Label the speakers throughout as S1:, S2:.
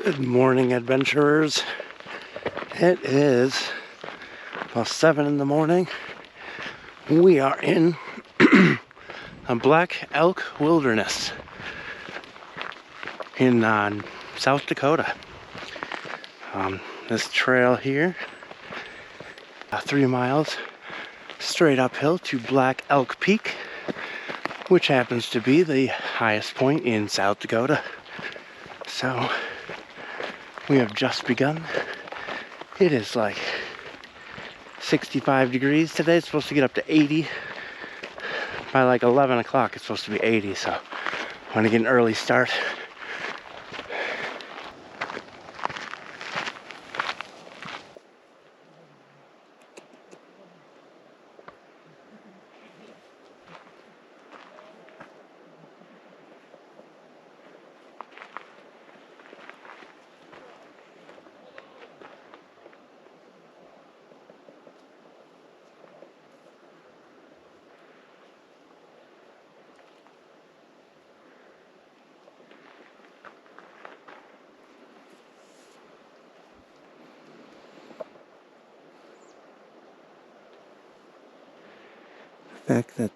S1: Good morning, adventurers. It is about 7 in the morning. We are in a Black Elk Wilderness in South Dakota. This trail here, 3 miles straight uphill to Black Elk Peak, which happens to be the highest point in South Dakota. So we have just begun. It is like 65 degrees today. It's supposed to get up to 80. By like 11 o'clock, it's supposed to be 80, so I want to get an early start. The fact that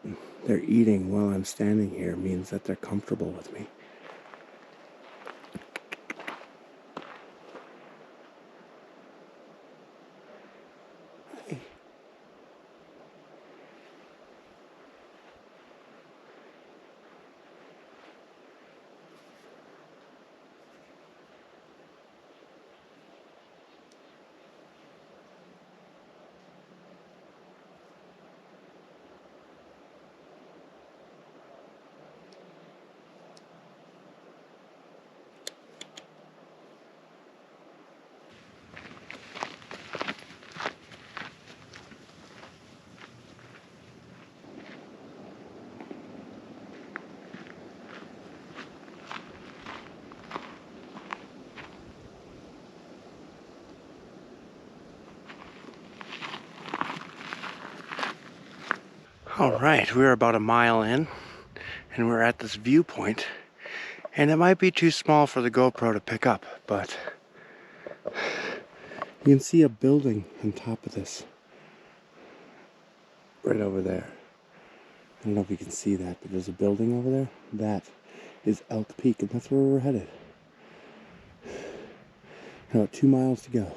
S1: they're eating while I'm standing here means that they're comfortable with me. Hey. All right, we're about a mile in, and we're at this viewpoint, and it might be too small for the GoPro to pick up, but you can see a building on top of this, right over there. I don't know if you can see that, but there's a building over there. That is Elk Peak, and that's where we're headed. About 2 miles to go,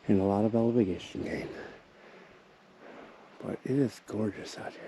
S1: and a lot of elevation gain. But it is gorgeous out here.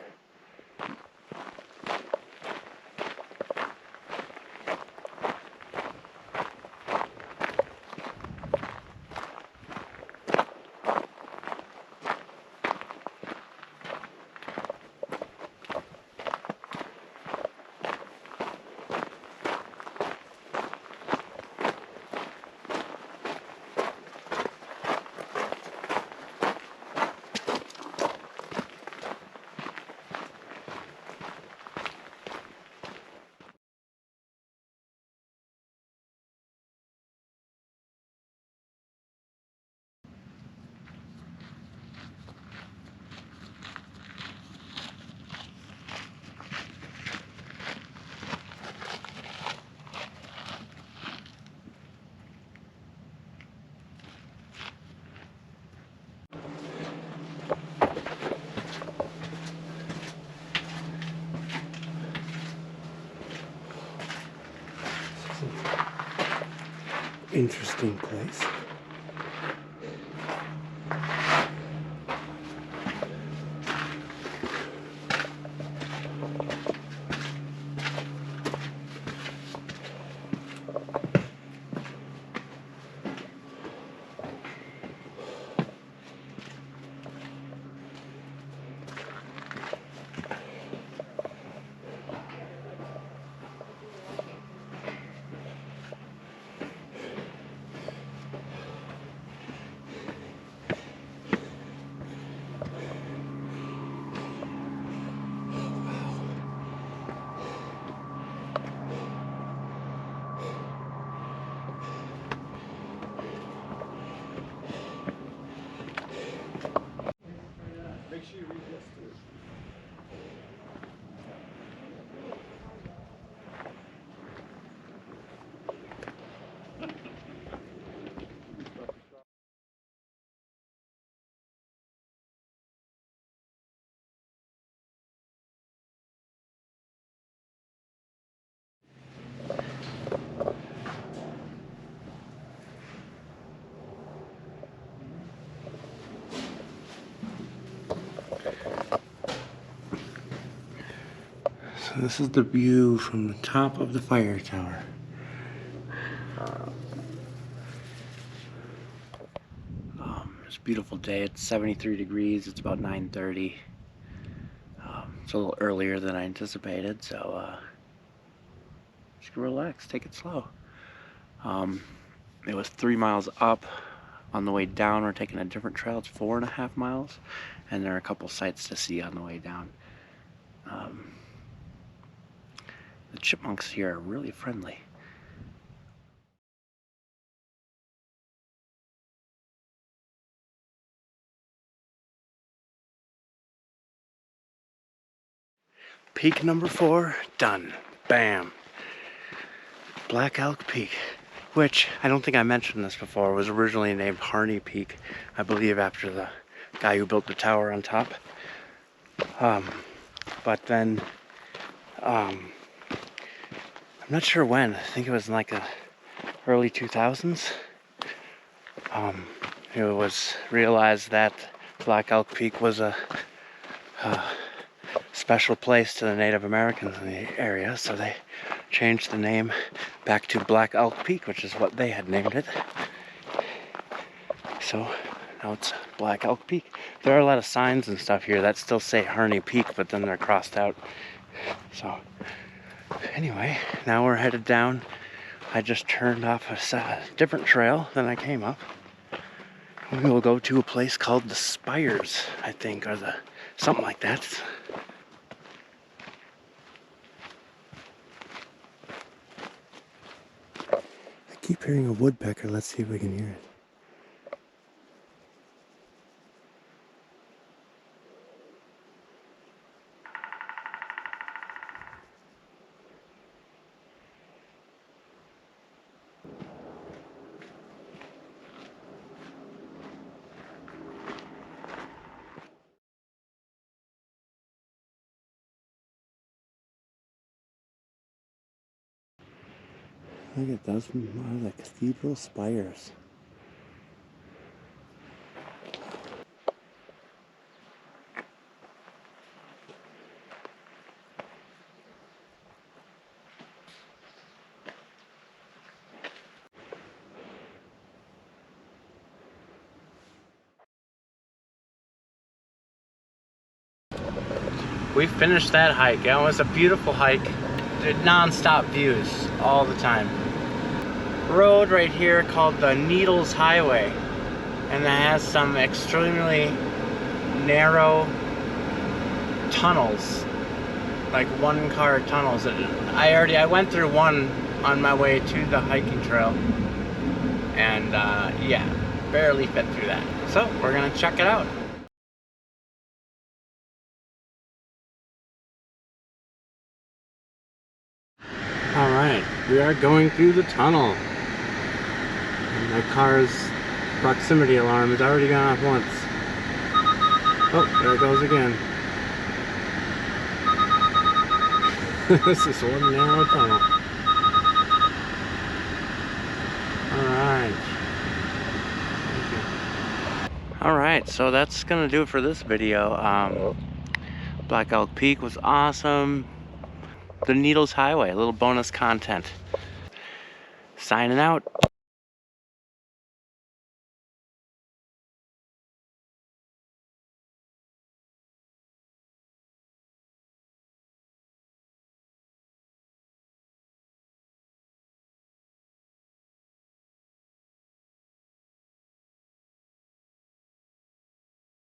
S1: Interesting place. So this is the view from the top of the fire tower. It's a beautiful day. It's 73 degrees. It's about 9:30. It's a little earlier than I anticipated, so just relax, take it slow. It was 3 miles up. On the way down, we're taking a different trail. It's 4.5 miles, and there are a couple sights to see on the way down. The chipmunks here are really friendly. Peak number 4, done. Bam. Black Elk Peak, which I don't think I mentioned this before, was originally named Harney Peak, I believe after the guy who built the tower on top. But then, I'm not sure when. I think it was in like the early 2000s. It was realized that Black Elk Peak was a special place to the Native Americans in the area, so they changed the name back to Black Elk Peak, which is what they had named it. So now it's Black Elk Peak. There are a lot of signs and stuff here that still say Harney Peak, but then they're crossed out. So anyway, now we're headed down. I just turned off a different trail than I came up. We will go to a place called the Spires, I think, or something like that. I keep hearing a woodpecker. Let's see if we can hear it. Look at those, the cathedral spires. We finished that hike. It was a beautiful hike. Non-stop views all the time. Road right here called the Needles Highway, and it has some extremely narrow tunnels, like one-car tunnels. I went through one on my way to the hiking trail, and yeah, barely fit through that. So we're gonna check it out. All right, we are going through the tunnel. And my car's proximity alarm has already gone off once. Oh, there it goes again. This is one narrow tunnel. Alright. Alright, so that's gonna do it for this video. Black Elk Peak was awesome. The Needles Highway, a little bonus content. Signing out.